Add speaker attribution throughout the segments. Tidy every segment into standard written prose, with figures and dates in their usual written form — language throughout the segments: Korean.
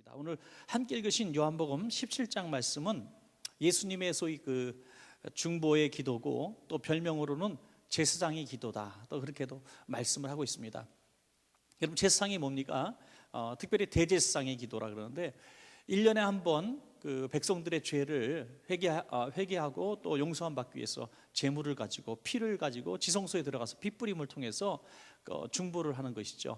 Speaker 1: 하겠습니다. 오늘 함께 읽으신 요한복음 17장 말씀은 예수님의 소위 그 중보의 기도고, 또 별명으로는 제사장의 기도다, 또 그렇게도 말씀을 하고 있습니다. 여러분, 제사장이 뭡니까? 특별히 대제사장의 기도라 그러는데 1년에 한 번 그 백성들의 죄를 회개하고 또 용서함 받기 위해서 제물을 가지고 피를 가지고 지성소에 들어가서 핏부림을 통해서 중보를 하는 것이죠.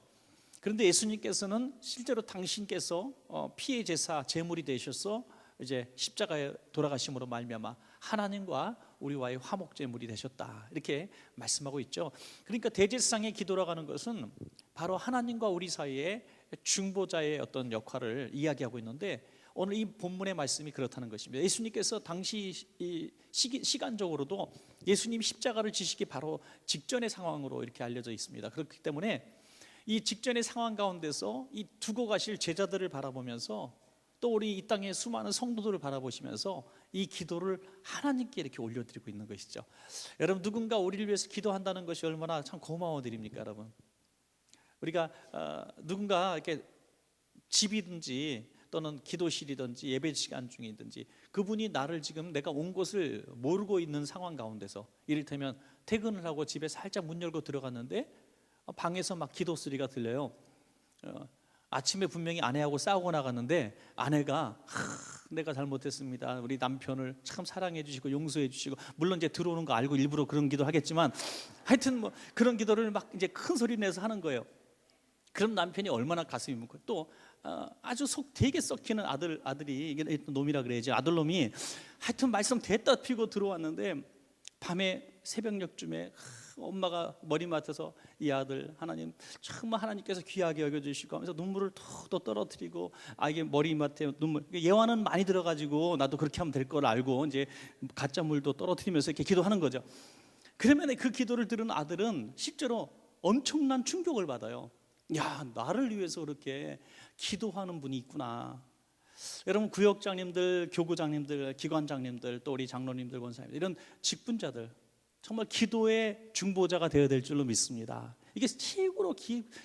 Speaker 1: 그런데 예수님께서는 실제로 당신께서 피의 제사 제물이 되셔서 이제 십자가에 돌아가심으로 말미암아 하나님과 우리와의 화목 제물이 되셨다, 이렇게 말씀하고 있죠. 그러니까 대제사장의 기도라고 하는 것은 바로 하나님과 우리 사이에 중보자의 어떤 역할을 이야기하고 있는데, 오늘 이 본문의 말씀이 그렇다는 것입니다. 예수님께서 당시 시간적으로도 예수님 십자가를 지시기 바로 직전의 상황으로 이렇게 알려져 있습니다. 그렇기 때문에 이 직전의 상황 가운데서 이 두고 가실 제자들을 바라보면서, 또 우리 이 땅의 수많은 성도들을 바라보시면서 이 기도를 하나님께 이렇게 올려드리고 있는 것이죠. 여러분, 누군가 우리를 위해서 기도한다는 것이 얼마나 참 고마운 일입니까? 여러분, 우리가 누군가 이렇게 집이든지 또는 기도실이든지 예배 시간 중이든지 그분이 나를 지금 내가 온 곳을 모르고 있는 상황 가운데서, 이를테면 퇴근을 하고 집에 살짝 문 열고 들어갔는데 방에서 막 기도 소리가 들려요. 아침에 분명히 아내하고 싸우고 나갔는데 아내가 내가 잘못했습니다, 우리 남편을 참 사랑해 주시고 용서해 주시고, 물론 이제 들어오는 거 알고 일부러 그런 기도 하겠지만 하여튼 뭐 그런 기도를 막 이제 큰 소리 내서 하는 거예요. 그럼 남편이 얼마나 가슴이 뭉클. 또 아주 속 되게 썩히는 아들이, 이게 놈이라 그래야지, 아들놈이 하여튼 말썽 됐다 피고 들어왔는데 밤에 새벽녘쯤에 엄마가 머리맡에서 이 아들 하나님 정말 하나님께서 귀하게 여겨주시고 하면서 눈물을 톡톡 떨어뜨리고, 이게 머리맡에 눈물, 예화는 많이 들어가지고 나도 그렇게 하면 될 걸 알고 이제 가짜 물도 떨어뜨리면서 이렇게 기도하는 거죠. 그러면 그 기도를 들은 아들은 실제로 엄청난 충격을 받아요. 야, 나를 위해서 그렇게 기도하는 분이 있구나. 여러분, 구역장님들, 교구장님들, 기관장님들, 또 우리 장로님들, 권사님들, 이런 직분자들 정말 기도의 중보자가 되어야 될 줄로 믿습니다. 이게 최고로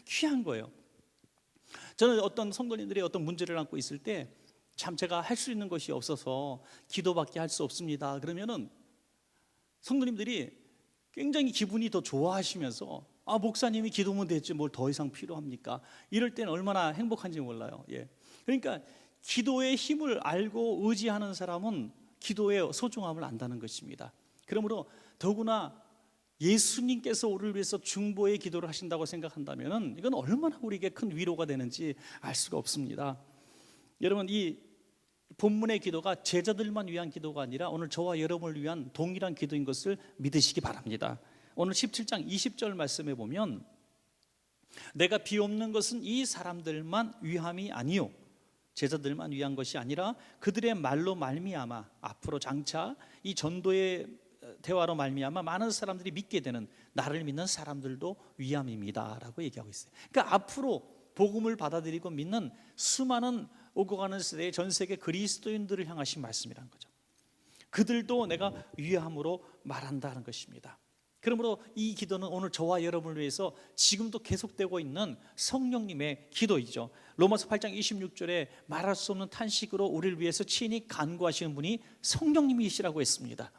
Speaker 1: 귀한 거예요. 저는 어떤 성도님들이 어떤 문제를 안고 있을 때 참 제가 할 수 있는 것이 없어서 기도밖에 할 수 없습니다, 그러면은 성도님들이 굉장히 기분이 더 좋아하시면서 목사님이 기도면 됐지 뭘 더 이상 필요합니까? 이럴 때는 얼마나 행복한지 몰라요. 그러니까 기도의 힘을 알고 의지하는 사람은 기도의 소중함을 안다는 것입니다. 그러므로 더구나 예수님께서 우리를 위해서 중보의 기도를 하신다고 생각한다면 이건 얼마나 우리에게 큰 위로가 되는지 알 수가 없습니다. 여러분, 이 본문의 기도가 제자들만 위한 기도가 아니라 오늘 저와 여러분을 위한 동일한 기도인 것을 믿으시기 바랍니다. 오늘 17장 20절 말씀에 보면, 내가 비옵는 것은 이 사람들만 위함이 아니요, 제자들만 위한 것이 아니라 그들의 말로 말미암아 앞으로 장차 이 전도의 대화로 말미암아 많은 사람들이 믿게 되는 나를 믿는 사람들도 위함입니다 라고 얘기하고 있어요. 그러니까 앞으로 복음을 받아들이고 믿는 수많은 오고 가는 세대의 전 세계 그리스도인들을 향하신 말씀이라는 거죠. 그들도 내가 위함으로 말한다는 것입니다. 그러므로 이 기도는 오늘 저와 여러분을 위해서 지금도 계속되고 있는 성령님의 기도이죠. 로마서 8장 26절에 말할 수 없는 탄식으로 우리를 위해서 친히 간구하시는 분이 성령님이시라고 했습니다.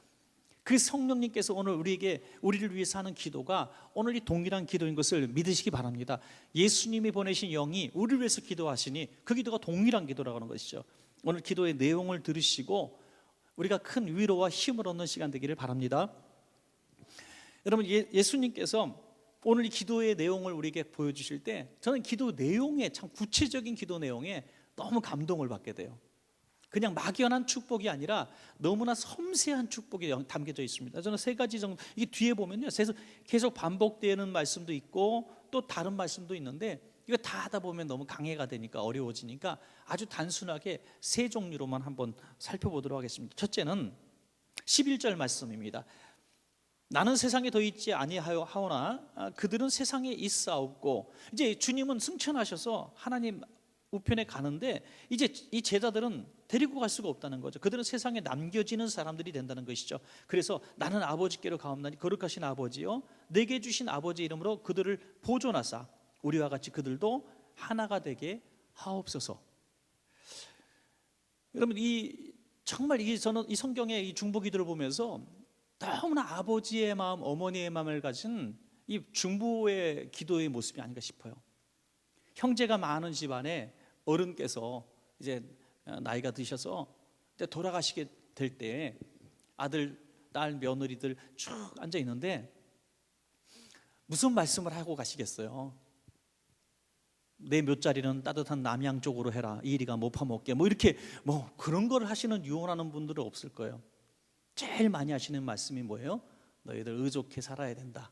Speaker 1: 그 성령님께서 오늘 우리를 위해서 하는 기도가 오늘 이 동일한 기도인 것을 믿으시기 바랍니다. 예수님이 보내신 영이 우리를 위해서 기도하시니 그 기도가 동일한 기도라고 하는 것이죠. 오늘 기도의 내용을 들으시고 우리가 큰 위로와 힘을 얻는 시간 되기를 바랍니다. 여러분, 예수님께서 오늘 이 기도의 내용을 우리에게 보여주실 때 저는 기도 내용에, 참 구체적인 기도 내용에 너무 감동을 받게 돼요. 그냥 막연한 축복이 아니라 너무나 섬세한 축복이 담겨져 있습니다. 저는 세 가지 정도, 이게 뒤에 보면요, 계속 반복되는 말씀도 있고 또 다른 말씀도 있는데, 이거 다 하다 보면 너무 강해가 되니까 어려워지니까 아주 단순하게 세 종류로만 한번 살펴보도록 하겠습니다. 첫째는 11절 말씀입니다. 나는 세상에 더 있지 아니하오나 그들은 세상에 있사옵고, 이제 주님은 승천하셔서 하나님 우편에 가는데 이제 이 제자들은 데리고 갈 수가 없다는 거죠. 그들은 세상에 남겨지는 사람들이 된다는 것이죠. 그래서 나는 아버지께로 가옵나니 거룩하신 아버지요, 내게 주신 아버지 이름으로 그들을 보존하사 우리와 같이 그들도 하나가 되게 하옵소서. 여러분 정말 저는 이 성경의 이 중보기도를 보면서 너무나 아버지의 마음, 어머니의 마음을 가진 이 중보의 기도의 모습이 아닌가 싶어요. 형제가 많은 집안에 어른께서 이제 나이가 드셔서 이제 돌아가시게 될 때 아들, 딸, 며느리들 쭉 앉아 있는데 무슨 말씀을 하고 가시겠어요? 내 묘자리는 따뜻한 남양 쪽으로 해라. 이리가 못 파먹게. 뭐 이렇게 뭐 그런 걸 하시는 유언하는 분들은 없을 거예요. 제일 많이 하시는 말씀이 뭐예요? 너희들 의족해 살아야 된다.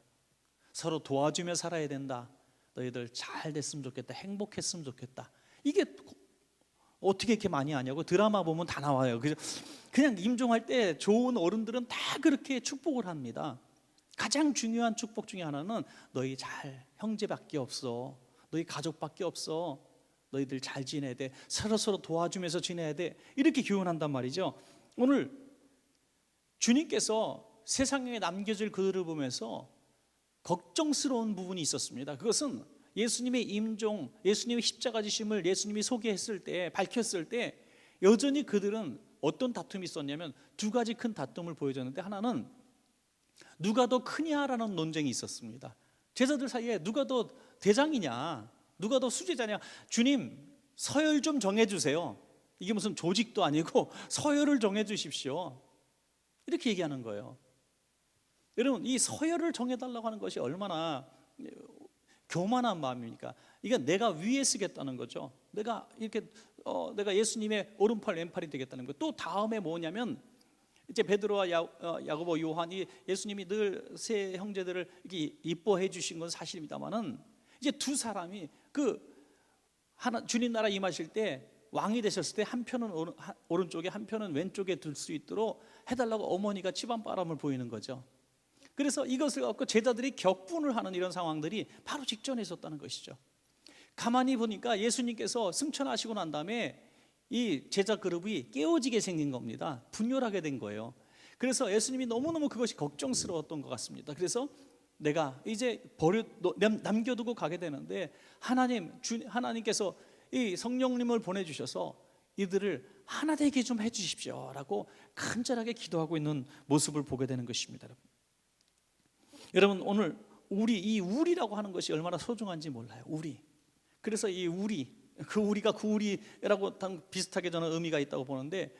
Speaker 1: 서로 도와주며 살아야 된다. 너희들 잘 됐으면 좋겠다. 행복했으면 좋겠다. 이게 어떻게 이렇게 많이 하냐고 드라마 보면 다 나와요. 그냥 임종할 때 좋은 어른들은 다 그렇게 축복을 합니다. 가장 중요한 축복 중에 하나는 너희 잘 형제밖에 없어. 너희 가족밖에 없어. 너희들 잘 지내야 돼. 서로 도와주면서 지내야 돼. 이렇게 교훈한단 말이죠. 오늘 주님께서 세상에 남겨질 그들을 보면서 걱정스러운 부분이 있었습니다. 그것은 예수님의 임종, 예수님의 십자가 지심을 예수님이 소개했을 때, 밝혔을 때 여전히 그들은 어떤 다툼이 있었냐면 두 가지 큰 다툼을 보여줬는데, 하나는 누가 더 크냐라는 논쟁이 있었습니다. 제자들 사이에 누가 더 대장이냐, 누가 더 수제자냐. 주님, 서열 좀 정해주세요. 이게 무슨 조직도 아니고 서열을 정해주십시오. 이렇게 얘기하는 거예요. 여러분, 이 서열을 정해달라고 하는 것이 얼마나 교만한 마음입니까? 이게 내가 위에 쓰겠다는 거죠. 내가 내가 예수님의 오른팔 왼팔이 되겠다는 거. 또 다음에 뭐냐면 이제 베드로와 야고보, 요한이 예수님이 늘 세 형제들을 이렇게 이뻐해 주신 건 사실입니다만은 이제 두 사람이 주님 나라 임하실 때 왕이 되셨을 때 한 편은 오른쪽에 한 편은 왼쪽에 둘 수 있도록 해달라고 어머니가 집안 바람을 보이는 거죠. 그래서 이것을 갖고 제자들이 격분을 하는 이런 상황들이 바로 직전에 있었다는 것이죠. 가만히 보니까 예수님께서 승천하시고 난 다음에 이 제자 그룹이 깨어지게 생긴 겁니다. 분열하게 된 거예요. 그래서 예수님이 너무너무 그것이 걱정스러웠던 것 같습니다. 그래서 내가 이제 남겨두고 가게 되는데 하나님께서 이 성령님을 보내주셔서 이들을 하나 되게 좀 해주십시오 라고 간절하게 기도하고 있는 모습을 보게 되는 것입니다. 여러분, 오늘 이 우리라고 하는 것이 얼마나 소중한지 몰라요. 우리. 그래서 이 우리가 그 우리라고 비슷하게 저는 의미가 있다고 보는데,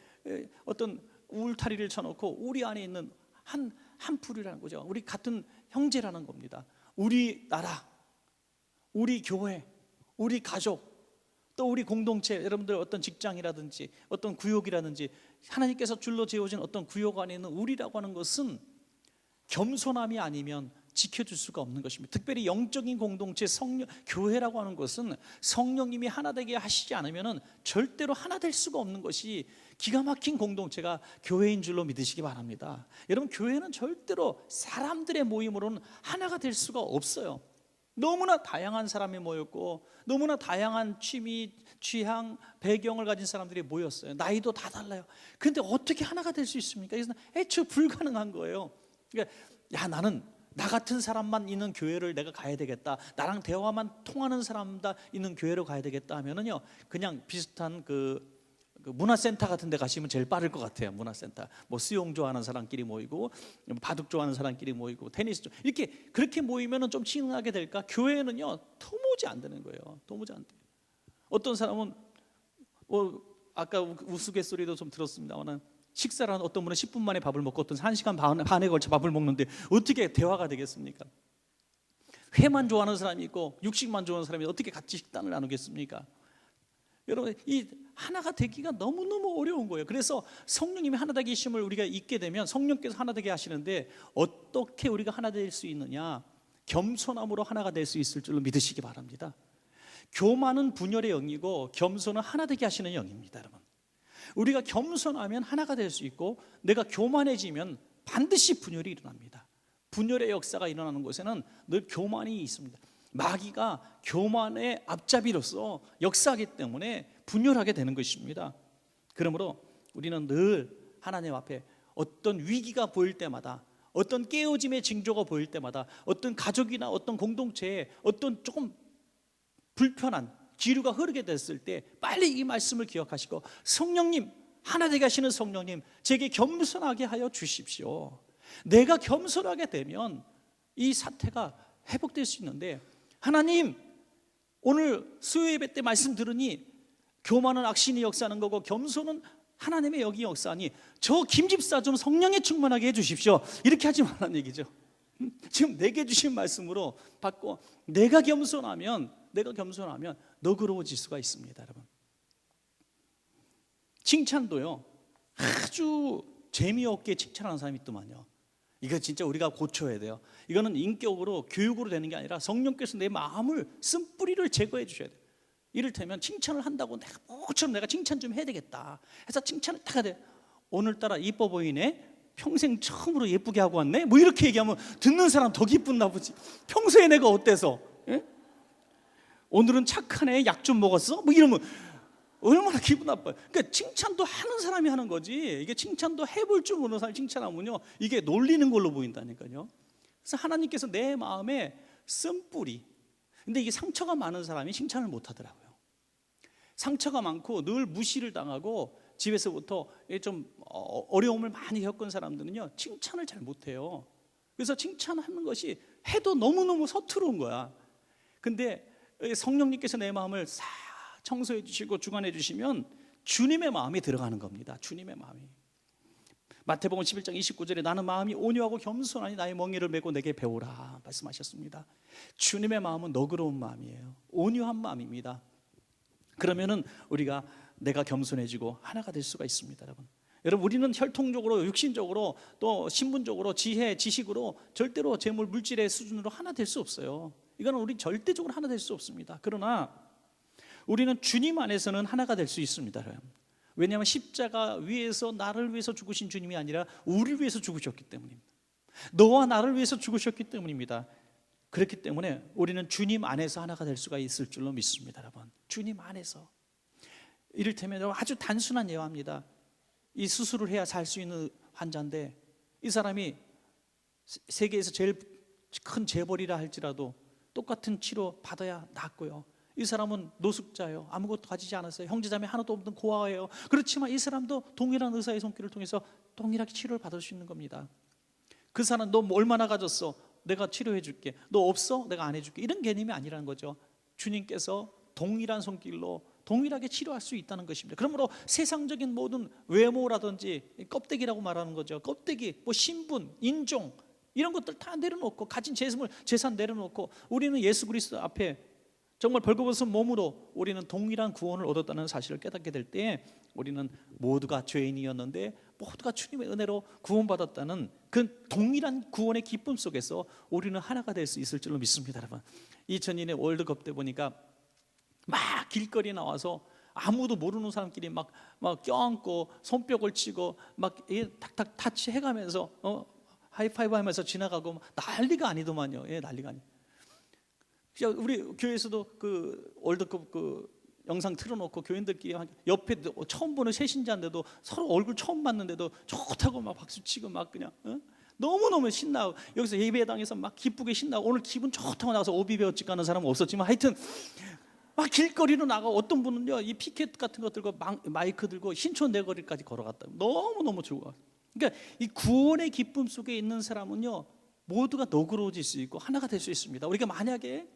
Speaker 1: 어떤 울타리를 쳐놓고 우리 안에 있는 한 풀이라는 거죠. 우리 같은 형제라는 겁니다. 우리 나라, 우리 교회, 우리 가족, 또 우리 공동체, 여러분들 어떤 직장이라든지 어떤 구역이라든지 하나님께서 줄로 지어진 어떤 구역 안에 있는 우리라고 하는 것은 겸손함이 아니면 지켜줄 수가 없는 것입니다. 특별히 영적인 공동체, 교회라고 하는 것은 성령님이 하나 되게 하시지 않으면 절대로 하나 될 수가 없는 것이 기가 막힌 공동체가 교회인 줄로 믿으시기 바랍니다. 여러분, 교회는 절대로 사람들의 모임으로는 하나가 될 수가 없어요. 너무나 다양한 사람이 모였고 너무나 다양한 취미, 취향, 배경을 가진 사람들이 모였어요. 나이도 다 달라요. 그런데 어떻게 하나가 될 수 있습니까? 그래서 애초에 불가능한 거예요. 그러니까 나는 나 같은 사람만 있는 교회를 내가 가야 되겠다, 나랑 대화만 통하는 사람만 있는 교회로 가야 되겠다 하면은요, 그냥 비슷한 그 문화센터 같은 데 가시면 제일 빠를 것 같아요. 문화센터, 뭐 수영 좋아하는 사람끼리 모이고 바둑 좋아하는 사람끼리 모이고 테니스 이렇게 그렇게 모이면은 좀 친하게 될까? 교회는요 도무지 안 되는 거예요. 도무지 안 돼요. 어떤 사람은 아까 우스갯소리도 좀 들었습니다만, 식사를 한 어떤 분은 10분 만에 밥을 먹고 어떤 1시간 반에 걸쳐 밥을 먹는데 어떻게 대화가 되겠습니까? 회만 좋아하는 사람이 있고 육식만 좋아하는 사람이 어떻게 같이 식단을 나누겠습니까? 여러분, 이 하나가 되기가 너무너무 어려운 거예요. 그래서 성령님이 하나 되게 하심을 우리가 잊게 되면, 성령께서 하나 되게 하시는데 어떻게 우리가 하나 될 수 있느냐? 겸손함으로 하나가 될 수 있을 줄로 믿으시기 바랍니다. 교만은 분열의 영이고 겸손은 하나 되게 하시는 영입니다. 여러분, 우리가 겸손하면 하나가 될 수 있고, 내가 교만해지면 반드시 분열이 일어납니다. 분열의 역사가 일어나는 곳에는 늘 교만이 있습니다. 마귀가 교만의 앞잡이로서 역사하기 때문에 분열하게 되는 것입니다. 그러므로 우리는 늘 하나님 앞에 어떤 위기가 보일 때마다, 어떤 깨어짐의 징조가 보일 때마다, 어떤 가족이나 어떤 공동체에 어떤 조금 불편한 기류가 흐르게 됐을 때 빨리 이 말씀을 기억하시고, 성령님 하나 되게 하시는 성령님, 제게 겸손하게 하여 주십시오. 내가 겸손하게 되면 이 사태가 회복될 수 있는데, 하나님 오늘 수요 예배 때 말씀 들으니 교만은 악신이 역사하는 거고 겸손은 하나님의 여기 역사하니 저 김집사 좀 성령에 충만하게 해주십시오, 이렇게 하지 말라는 얘기죠. 지금 내게 주신 말씀으로 받고 내가 겸손하면 너그러워질 수가 있습니다. 여러분, 칭찬도요 아주 재미없게 칭찬하는 사람이 있더만요. 이거 진짜 우리가 고쳐야 돼요. 이거는 인격으로 교육으로 되는 게 아니라 성령께서 내 마음을 쓴뿌리를 제거해 주셔야 돼요. 이를테면 칭찬을 한다고 내가 뭐처럼 내가 칭찬 좀 해야 되겠다 해서 칭찬을 딱 해야 돼. 오늘따라 이뻐 보이네, 평생 처음으로 예쁘게 하고 왔네, 뭐 이렇게 얘기하면 듣는 사람 더 기쁜나 보지. 평소에 내가 어때서? 예? 오늘은 착하네, 약 좀 먹었어? 뭐 이러면 얼마나 기분 나빠요. 그러니까 칭찬도 하는 사람이 하는 거지, 이게 칭찬도 해볼 줄 모르는 사람이 칭찬하면요 이게 놀리는 걸로 보인다니까요. 그래서 하나님께서 내 마음에 쓴뿌리, 근데 이게 상처가 많은 사람이 칭찬을 못 하더라고요. 상처가 많고 늘 무시를 당하고 집에서부터 좀 어려움을 많이 겪은 사람들은요 칭찬을 잘 못해요. 그래서 칭찬하는 것이 해도 너무너무 서투른 거야. 근데 성령님께서 내 마음을 싹 청소해 주시고 주관해 주시면 주님의 마음이 들어가는 겁니다. 주님의 마음이. 마태복음 11장 29절에 나는 마음이 온유하고 겸손하니 나의 멍에를 메고 내게 배우라 말씀하셨습니다. 주님의 마음은 너그러운 마음이에요. 온유한 마음입니다. 그러면은 우리가 내가 겸손해지고 하나가 될 수가 있습니다. 여러분, 우리는 혈통적으로, 육신적으로, 또 신분적으로, 지혜, 지식으로 절대로 재물, 물질의 수준으로 하나 될 수 없어요. 이거는 우리 절대적으로 하나 될 수 없습니다. 그러나 우리는 주님 안에서는 하나가 될 수 있습니다. 왜냐하면 십자가 위에서 나를 위해서 죽으신 주님이 아니라 우리를 위해서 죽으셨기 때문입니다. 너와 나를 위해서 죽으셨기 때문입니다. 그렇기 때문에 우리는 주님 안에서 하나가 될 수가 있을 줄로 믿습니다. 여러분, 주님 안에서. 이를테면 아주 단순한 예화입니다. 이 수술을 해야 살 수 있는 환자인데 이 사람이 세계에서 제일 큰 재벌이라 할지라도 똑같은 치료 받아야 낫고요, 이 사람은 노숙자예요. 아무것도 가지지 않았어요. 형제자매 하나도 없는 고아예요. 그렇지만 이 사람도 동일한 의사의 손길을 통해서 동일하게 치료를 받을 수 있는 겁니다. 그 사람 너 얼마나 가졌어? 내가 치료해 줄게. 너 없어? 내가 안 해줄게. 이런 개념이 아니라는 거죠. 주님께서 동일한 손길로 동일하게 치료할 수 있다는 것입니다. 그러므로 세상적인 모든 외모라든지 껍데기라고 말하는 거죠. 껍데기, 뭐 신분, 인종 이런 것들 다 내려놓고 가진 재산 내려놓고 우리는 예수 그리스도 앞에 정말 벌거벗은 몸으로 우리는 동일한 구원을 얻었다는 사실을 깨닫게 될 때 우리는 모두가 죄인이었는데 모두가 주님의 은혜로 구원받았다는 그 동일한 구원의 기쁨 속에서 우리는 하나가 될 수 있을 줄로 믿습니다. 여러분, 2002년 월드컵 때 보니까 막 길거리에 나와서 아무도 모르는 사람끼리 막 껴안고 손뼉을 치고 막 탁탁 타치해가면서 하이파이브 하면서 지나가고 난리가 아니더만요. 난리가 아니. 우리 교회에서도 그 월드컵 그 영상 틀어놓고 교인들끼리 옆에 처음 보는 새신자인데도 서로 얼굴 처음 봤는데도 좋다고 막 박수치고 막 그냥 너무너무 신나고, 여기서 예배당에서 막 기쁘게 신나고 오늘 기분 좋다고 나가서 오비배어찍 가는 사람은 없었지만 하여튼 막 길거리로 나가 어떤 분은요 이 피켓 같은 거 들고 마이크 들고 신촌 내거리까지 걸어갔다. 너무너무 좋아. 그러니까 이 구원의 기쁨 속에 있는 사람은요 모두가 너그러워질 수 있고 하나가 될 수 있습니다. 우리가 만약에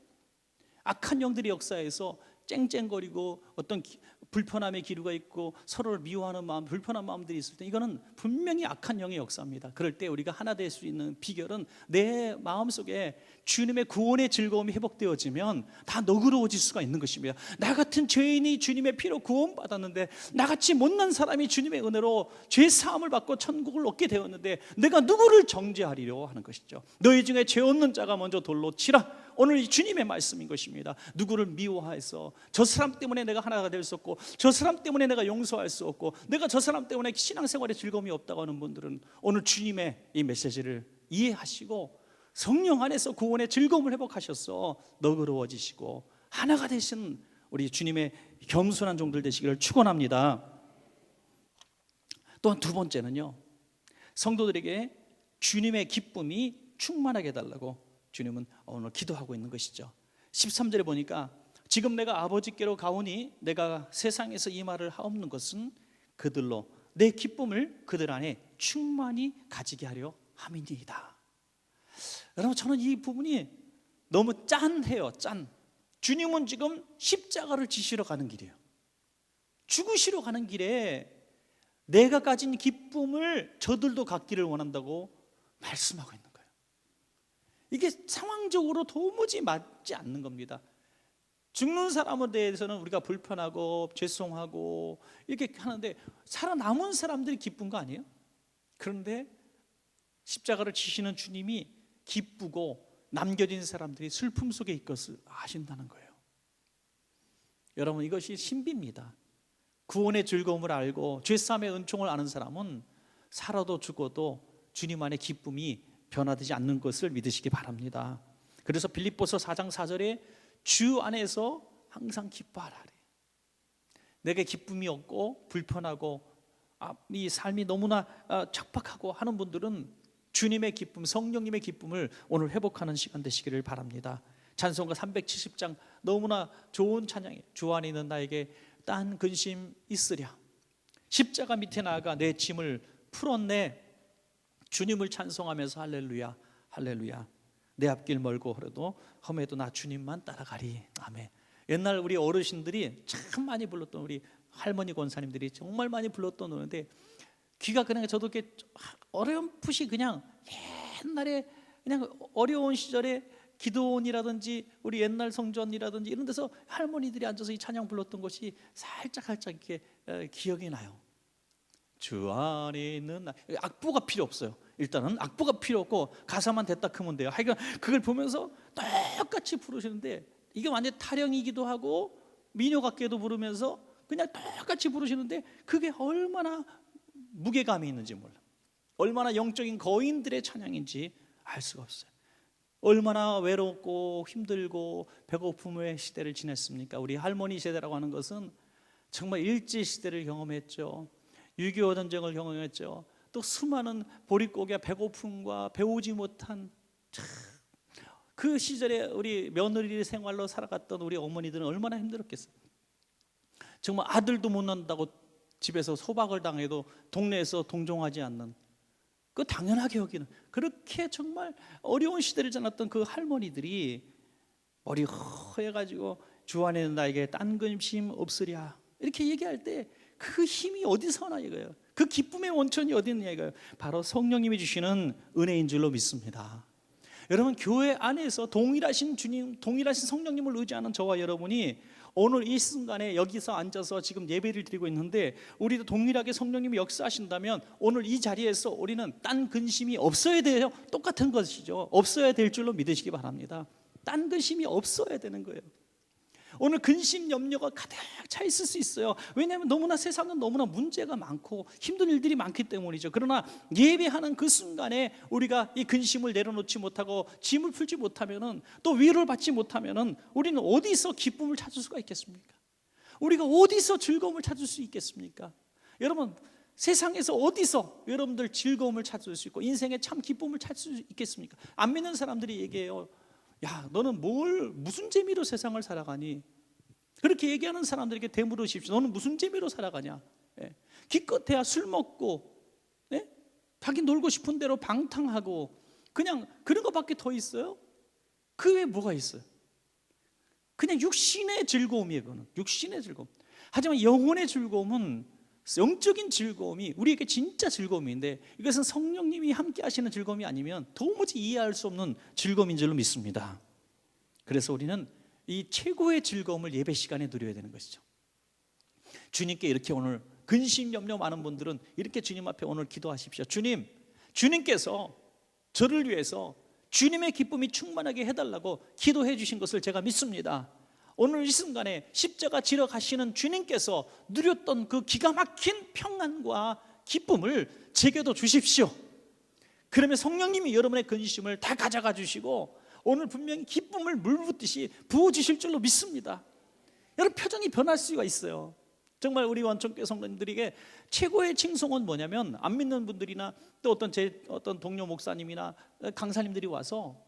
Speaker 1: 악한 영들의 역사에서 쨍쨍거리고 어떤 불편함의 기류가 있고 서로를 미워하는 마음, 불편한 마음들이 있을 때 이거는 분명히 악한 영의 역사입니다. 그럴 때 우리가 하나 될 수 있는 비결은 내 마음속에 주님의 구원의 즐거움이 회복되어지면 다 너그러워질 수가 있는 것입니다. 나 같은 죄인이 주님의 피로 구원받았는데, 나같이 못난 사람이 주님의 은혜로 죄 사함을 받고 천국을 얻게 되었는데 내가 누구를 정죄하리려 하는 것이죠. 너희 중에 죄 없는 자가 먼저 돌로 치라. 오늘 이 주님의 말씀인 것입니다. 누구를 미워해서 저 사람 때문에 내가 하나가 될 수 없고, 저 사람 때문에 내가 용서할 수 없고, 내가 저 사람 때문에 신앙생활에 즐거움이 없다고 하는 분들은 오늘 주님의 이 메시지를 이해하시고 성령 안에서 구원의 즐거움을 회복하셔서 너그러워지시고 하나가 되신 우리 주님의 겸손한 종들 되시기를 축원합니다. 또한 두 번째는요, 성도들에게 주님의 기쁨이 충만하게 해달라고 주님은 오늘 기도하고 있는 것이죠. 13절에 보니까 지금 내가 아버지께로 가오니 내가 세상에서 이 말을 하옵는 것은 그들로 내 기쁨을 그들 안에 충만히 가지게 하려 함이니이다. 여러분, 저는 이 부분이 너무 짠해요. 짠. 주님은 지금 십자가를 지시러 가는 길이에요. 죽으시러 가는 길에 내가 가진 기쁨을 저들도 갖기를 원한다고 말씀하고 있는 거예요. 이게 상황적으로 도무지 맞지 않는 겁니다. 죽는 사람에 대해서는 우리가 불편하고 죄송하고 이렇게 하는데 살아남은 사람들이 기쁜 거 아니에요? 그런데 십자가를 지시는 주님이 기쁘고 남겨진 사람들이 슬픔 속에 있을 것을 아신다는 거예요. 여러분, 이것이 신비입니다. 구원의 즐거움을 알고 죄사함의 은총을 아는 사람은 살아도 죽어도 주님 안에 기쁨이 변화되지 않는 것을 믿으시기 바랍니다. 그래서 빌립보서 4장 4절에 주 안에서 항상 기뻐하라. 내게 기쁨이 없고 불편하고 이 삶이 너무나 척박하고 하는 분들은 주님의 기쁨, 성령님의 기쁨을 오늘 회복하는 시간 되시기를 바랍니다. 찬송가 370장 너무나 좋은 찬양이에요. 주 안에 있는 나에게 딴 근심 있으랴. 십자가 밑에 나아가 내 짐을 풀었네. 주님을 찬송하면서 할렐루야 할렐루야. 내 앞길 멀고 그래도 험해도 나 주님만 따라가리. 아멘. 옛날 우리 어르신들이 참 많이 불렀던, 우리 할머니 권사님들이 정말 많이 불렀던 노래인데, 귀가 그냥 저도 이렇게 어렴풋이 그냥 옛날에 그냥 어려운 시절에 기도원이라든지 우리 옛날 성전이라든지 이런 데서 할머니들이 앉아서 이 찬양 불렀던 것이 살짝 이렇게 기억이 나요. 주 안에 있는 나. 악보가 필요 없어요. 일단은 악보가 필요 없고 가사만 됐다 크면 돼요. 하여간 그걸 보면서 똑같이 부르시는데, 이게 완전 타령이기도 하고 민요 같게도 부르면서 그냥 똑같이 부르시는데 그게 얼마나 무게감이 있는지 몰라. 얼마나 영적인 거인들의 찬양인지 알 수가 없어요. 얼마나 외롭고 힘들고 배고픔의 시대를 지냈습니까? 우리 할머니 세대라고 하는 것은 정말 일제시대를 경험했죠. 6.25 전쟁을 경험했죠. 또 수많은 보릿고개 배고픔과 배우지 못한 그 시절에 우리 며느리 생활로 살아갔던 우리 어머니들은 얼마나 힘들었겠어요. 정말 아들도 못 낳는다고 집에서 소박을 당해도 동네에서 동정하지 않는, 그 당연하게 여기는, 그렇게 정말 어려운 시대를 지났던 그 할머니들이 머리 허해가지고 주 안에는 나에게 딴 근심 없으랴 이렇게 얘기할 때 그 힘이 어디서 나 이거예요. 그 기쁨의 원천이 어디 있느냐 이거예요. 바로 성령님이 주시는 은혜인 줄로 믿습니다. 여러분, 교회 안에서 동일하신 주님, 동일하신 성령님을 의지하는 저와 여러분이 오늘 이 순간에 여기서 앉아서 지금 예배를 드리고 있는데, 우리도 동일하게 성령님이 역사하신다면 오늘 이 자리에서 우리는 딴 근심이 없어야 돼요. 똑같은 것이죠. 없어야 될 줄로 믿으시기 바랍니다. 딴 근심이 없어야 되는 거예요. 오늘 근심 염려가 가득 차 있을 수 있어요. 왜냐하면 너무나 세상은 너무나 문제가 많고 힘든 일들이 많기 때문이죠. 그러나 예배하는 그 순간에 우리가 이 근심을 내려놓지 못하고 짐을 풀지 못하면은, 또 위로를 받지 못하면은 우리는 어디서 기쁨을 찾을 수가 있겠습니까? 우리가 어디서 즐거움을 찾을 수 있겠습니까? 여러분, 세상에서 어디서 여러분들 즐거움을 찾을 수 있고 인생의 참 기쁨을 찾을 수 있겠습니까? 안 믿는 사람들이 얘기해요. 야, 너는 무슨 재미로 세상을 살아가니? 그렇게 얘기하는 사람들에게 되물으십시오. 너는 무슨 재미로 살아가냐? 기껏해야 술 먹고, 자기 놀고 싶은 대로 방탕하고, 그냥 그런 것밖에 더 있어요? 그 외에 뭐가 있어요? 그냥 육신의 즐거움이에요. 그거는 육신의 즐거움. 하지만 영혼의 즐거움은, 영적인 즐거움이 우리에게 진짜 즐거움인데, 이것은 성령님이 함께 하시는 즐거움이 아니면 도무지 이해할 수 없는 즐거움인 줄로 믿습니다. 그래서 우리는 이 최고의 즐거움을 예배 시간에 누려야 되는 것이죠. 주님께 이렇게 오늘 근심 염려 많은 분들은 이렇게 주님 앞에 오늘 기도하십시오. 주님께서 저를 위해서 주님의 기쁨이 충만하게 해달라고 기도해 주신 것을 제가 믿습니다. 오늘 이 순간에 십자가 지러 가시는 주님께서 누렸던 그 기가 막힌 평안과 기쁨을 제게도 주십시오. 그러면 성령님이 여러분의 근심을 다 가져가 주시고 오늘 분명히 기쁨을 물 붓듯이 부어주실 줄로 믿습니다. 여러분, 표정이 변할 수가 있어요. 정말 우리 원천교회 성도님들에게 최고의 칭송은 뭐냐면, 안 믿는 분들이나 또 어떤 동료 목사님이나 강사님들이 와서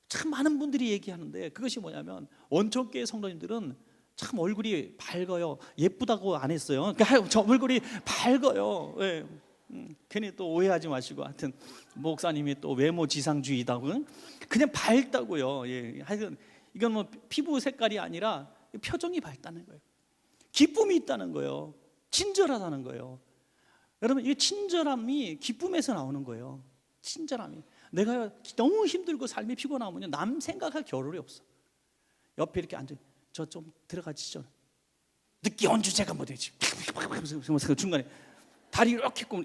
Speaker 1: 참 많은 분들이 얘기하는데, 그것이 뭐냐면 원천교회 성도님들은 참 얼굴이 밝아요. 예쁘다고 안 했어요. 그러니까 저 얼굴이 밝아요. 예. 괜히 또 오해하지 마시고, 하여튼 목사님이 또 외모 지상주의다고, 그냥 밝다고요. 예. 하여튼 이건 뭐 피부 색깔이 아니라 표정이 밝다는 거예요. 기쁨이 있다는 거예요. 친절하다는 거예요. 여러분, 이 친절함이 기쁨에서 나오는 거예요. 친절함이. 내가 너무 힘들고 삶이 피곤하면 남 생각할 겨를이 없어. 옆에 이렇게 앉아, 저 좀 들어가지죠. 늦게 온 주제가 뭐 되지? 중간에 다리 이렇게 꼬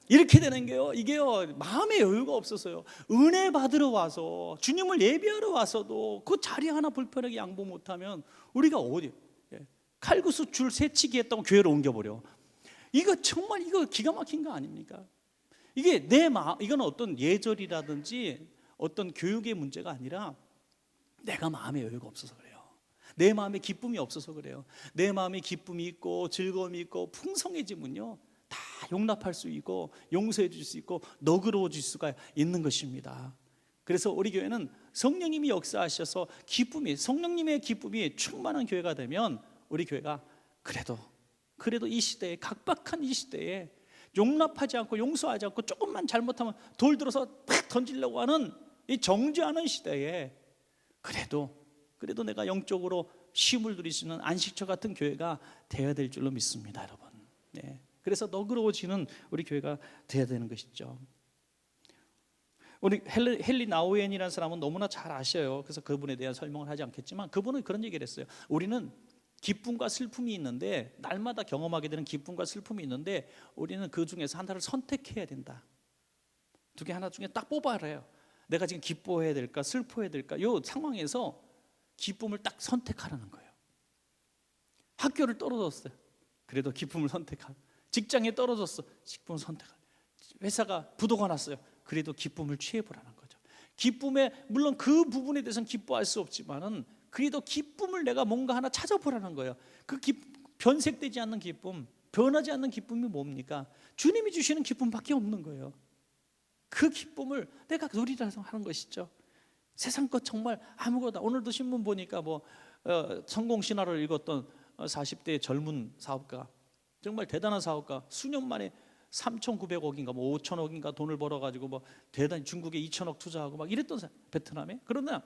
Speaker 1: 이렇게 되는 게요. 이게요, 마음의 여유가 없어서요. 은혜 받으러 와서 주님을 예배하러 와서도 그 자리 하나 불편하게 양보 못하면 우리가 어디 칼국수 줄 세치기 했다고 교회로 옮겨버려. 이거 정말 이거 기가 막힌 거 아닙니까? 이게 내 마음, 이건 어떤 예절이라든지 어떤 교육의 문제가 아니라 내가 마음의 여유가 없어서 그래요. 내 마음에 기쁨이 없어서 그래요. 내 마음에 기쁨이 있고 즐거움이 있고 풍성해지면요, 다 용납할 수 있고 용서해 줄 수 있고 너그러워질 수가 있는 것입니다. 그래서 우리 교회는 성령님이 역사하셔서 기쁨이, 성령님의 기쁨이 충만한 교회가 되면 우리 교회가 그래도 이 시대에, 각박한 이 시대에 용납하지 않고 용서하지 않고 조금만 잘못하면 돌 들어서 팍 던지려고 하는 이 정죄하는 시대에 그래도 내가 영적으로 쉼을 누릴 수 있는 안식처 같은 교회가 되어야 될 줄로 믿습니다, 여러분. 네. 그래서 너그러워지는 우리 교회가 되어야 되는 것이죠. 우리 헨리 나우엔이라는 사람은 너무나 잘 아셔요. 그래서 그분에 대한 설명을 하지 않겠지만, 그분은 그런 얘기를 했어요. 우리는 기쁨과 슬픔이 있는데, 날마다 경험하게 되는 기쁨과 슬픔이 있는데, 우리는 그 중에서 하나를 선택해야 된다. 두 개 하나 중에 딱 뽑아야 해요. 내가 지금 기뻐해야 될까 슬퍼해야 될까, 이 상황에서 기쁨을 딱 선택하라는 거예요. 학교를 떨어졌어요. 그래도 기쁨을 선택하라. 직장에 떨어졌어. 기쁨을 선택하라. 회사가 부도가 났어요. 그래도 기쁨을 취해보라는 거죠. 기쁨에, 물론 그 부분에 대해서는 기뻐할 수 없지만은 그래도 기쁨을 내가 뭔가 하나 찾아보라는 거예요. 그 변색되지 않는 기쁨, 변하지 않는 기쁨이 뭡니까? 주님이 주시는 기쁨밖에 없는 거예요. 그 기쁨을 내가 누리라서 하는 것이죠. 세상 것 정말 아무거나. 오늘도 신문 보니까 성공 신화를 읽었던 40대 젊은 사업가, 정말 대단한 사업가, 수년 만에 3,900억인가 5천억인가 돈을 벌어가지고 대단히 중국에 2천억 투자하고 막 이랬던 사람, 베트남에. 그러나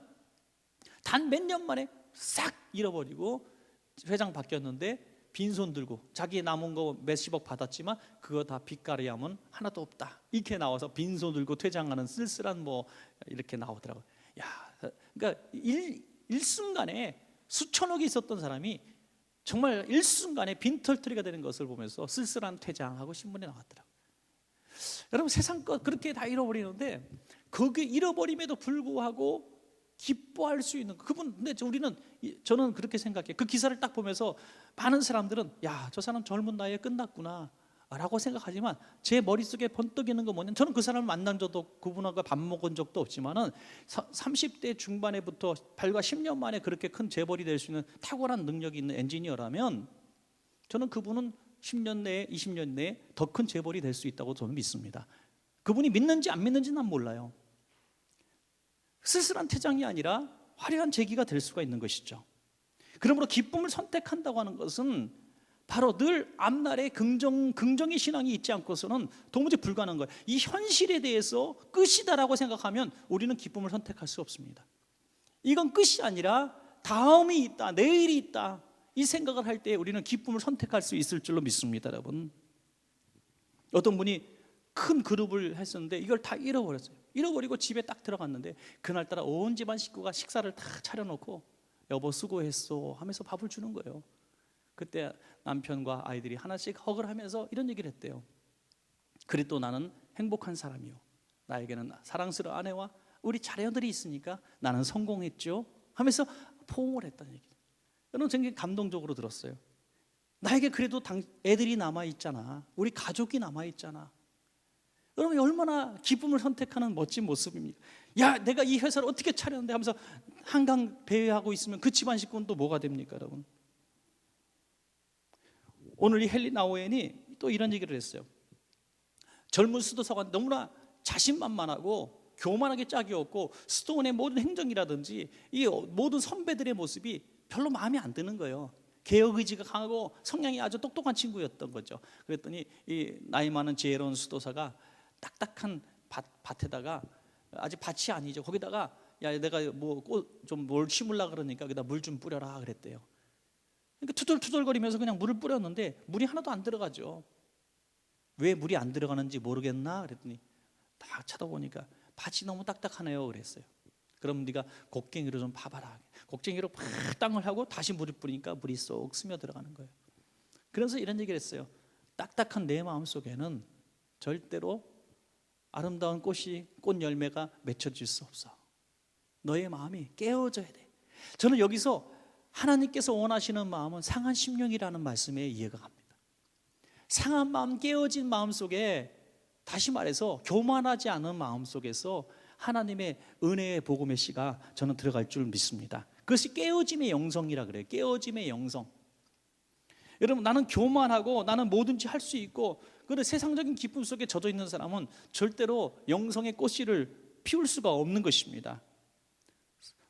Speaker 1: 단 몇 년 만에 싹 잃어버리고 회장 바뀌었는데 빈손 들고 자기 남은 거 몇십억 받았지만 그거 다 빚가리 하면 하나도 없다, 이렇게 나와서 빈손 들고 퇴장하는 쓸쓸한 이렇게 나오더라고요. 야, 그러니까 일순간에 수천억이 있었던 사람이 정말 일순간에 빈털터리가 되는 것을 보면서 쓸쓸한 퇴장하고 신문에 나왔더라고요. 여러분, 세상 것 그렇게 다 잃어버리는데, 거기 잃어버림에도 불구하고 기뻐할 수 있는 그분. 근데 저는 그렇게 생각해요. 그 기사를 딱 보면서 많은 사람들은 야, 저 사람 젊은 나이에 끝났구나 라고 생각하지만, 제 머릿속에 번뜩이는 건 뭐냐면, 저는 그 사람을 만난 적도 없고 그분하고 밥 먹은 적도 없지만은 30대 중반에부터 불과 10년 만에 그렇게 큰 재벌이 될 수 있는 탁월한 능력이 있는 엔지니어라면, 저는 그분은 10년 내에 20년 내에 더 큰 재벌이 될 수 있다고 저는 믿습니다. 그분이 믿는지 안 믿는지는 난 몰라요. 쓸쓸한 퇴장이 아니라 화려한 재기가 될 수가 있는 것이죠. 그러므로 기쁨을 선택한다고 하는 것은 바로 늘 앞날에 긍정의 신앙이 있지 않고서는 도무지 불가능한 거예요. 이 현실에 대해서 끝이다라고 생각하면 우리는 기쁨을 선택할 수 없습니다. 이건 끝이 아니라 다음이 있다, 내일이 있다, 이 생각을 할 때 우리는 기쁨을 선택할 수 있을 줄로 믿습니다, 여러분. 어떤 분이 큰 그룹을 했었는데 이걸 다 잃어버렸어요. 잃어버리고 집에 딱 들어갔는데, 그날따라 온 집안 식구가 식사를 다 차려놓고 여보 수고했어 하면서 밥을 주는 거예요. 그때 남편과 아이들이 하나씩 허그를 하면서 이런 얘기를 했대요. 그래도 나는 행복한 사람이요, 나에게는 사랑스러운 아내와 우리 자녀들이 있으니까 나는 성공했죠 하면서 포옹을 했다는 얘기예요. 저는 굉장히 감동적으로 들었어요. 나에게 그래도 애들이 남아있잖아, 우리 가족이 남아있잖아. 여러분, 얼마나 기쁨을 선택하는 멋진 모습입니까? 야, 내가 이 회사를 어떻게 차렸는데 하면서 한강 배회하고 있으면 그 집안 식구는 또 뭐가 됩니까, 여러분? 오늘 이 헨리 나우엔이 또 이런 얘기를 했어요. 젊은 수도사관 너무나 자신만만하고 교만하게 짝이 없고 스톤의 모든 행정이라든지 이 모든 선배들의 모습이 별로 마음에 안 드는 거예요. 개혁 의지가 강하고 성향이 아주 똑똑한 친구였던 거죠. 그랬더니 이 나이 많은 지혜로운 수도사가 딱딱한 밭에다가, 아직 밭이 아니죠, 거기다가 야 내가 뭐 좀 뭘 심으려 그러니까 거기다 물 좀 뿌려라 그랬대요. 그러니까 투덜투덜거리면서 그냥 물을 뿌렸는데 물이 하나도 안 들어가죠. 왜 물이 안 들어가는지 모르겠나 그랬더니 딱 쳐다보니까 밭이 너무 딱딱하네요 그랬어요. 그럼 네가 곡괭이로 좀 파봐라. 곡괭이로 팍 땅을 하고 다시 물을 뿌리니까 물이 쏙 스며 들어가는 거예요. 그래서 이런 얘기를 했어요. 딱딱한 내 마음 속에는 절대로 아름다운 꽃 열매가 맺혀질 수 없어. 너의 마음이 깨어져야 돼. 저는 여기서 하나님께서 원하시는 마음은 상한 심령이라는 말씀에 이해가 갑니다. 상한 마음, 깨어진 마음 속에, 다시 말해서 교만하지 않은 마음 속에서 하나님의 은혜의 복음의 씨가 저는 들어갈 줄 믿습니다. 그것이 깨어짐의 영성이라 그래요. 깨어짐의 영성. 여러분, 나는 교만하고 나는 뭐든지 할 수 있고 그런 세상적인 기쁨 속에 젖어 있는 사람은 절대로 영성의 꽃씨를 피울 수가 없는 것입니다.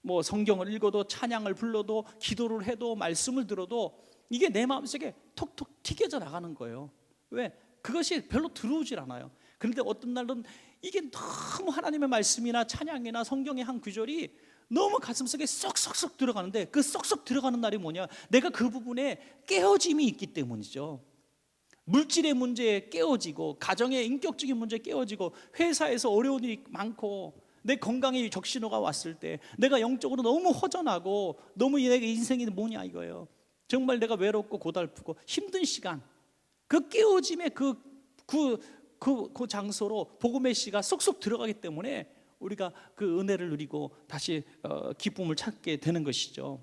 Speaker 1: 뭐 성경을 읽어도, 찬양을 불러도, 기도를 해도, 말씀을 들어도 이게 내 마음속에 톡톡 튀겨져 나가는 거예요. 왜? 그것이 별로 들어오질 않아요. 그런데 어떤 날은 이게 너무 하나님의 말씀이나 찬양이나 성경의 한 구절이 너무 가슴속에 쏙쏙쏙 들어가는데, 그 쏙쏙 들어가는 날이 뭐냐? 내가 그 부분에 깨어짐이 있기 때문이죠. 물질의 문제에 깨어지고, 가정의 인격적인 문제에 깨어지고, 회사에서 어려운 일이 많고, 내 건강에 적신호가 왔을 때 내가 영적으로 너무 허전하고 너무 내 인생이 뭐냐 이거예요. 정말 내가 외롭고 고달프고 힘든 시간, 그 깨어짐의 그 장소로 복음의 씨가 쏙쏙 들어가기 때문에 우리가 그 은혜를 누리고 다시 기쁨을 찾게 되는 것이죠.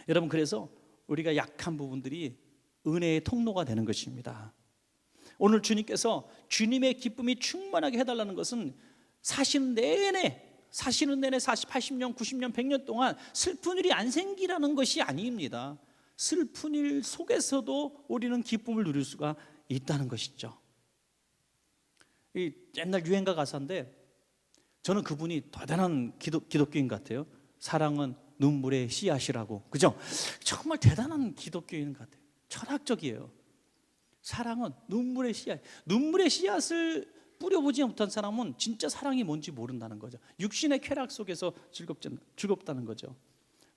Speaker 1: 여러분, 그래서 우리가 약한 부분들이 은혜의 통로가 되는 것입니다. 오늘 주님께서 주님의 기쁨이 충만하게 해달라는 것은 사시는 내내 40, 80년, 90년, 100년 동안 슬픈 일이 안 생기라는 것이 아닙니다. 슬픈 일 속에서도 우리는 기쁨을 누릴 수가 있다는 것이죠. 이 옛날 유행가 가사인데 저는 그분이 대단한 기독교인 같아요. 사랑은 눈물의 씨앗이라고, 그죠? 정말 대단한 기독교인 같아요. 철학적이에요. 사랑은 눈물의 씨앗. 눈물의 씨앗을 뿌려보지 못한 사람은 진짜 사랑이 뭔지 모른다는 거죠. 육신의 쾌락 속에서 즐겁다는 거죠.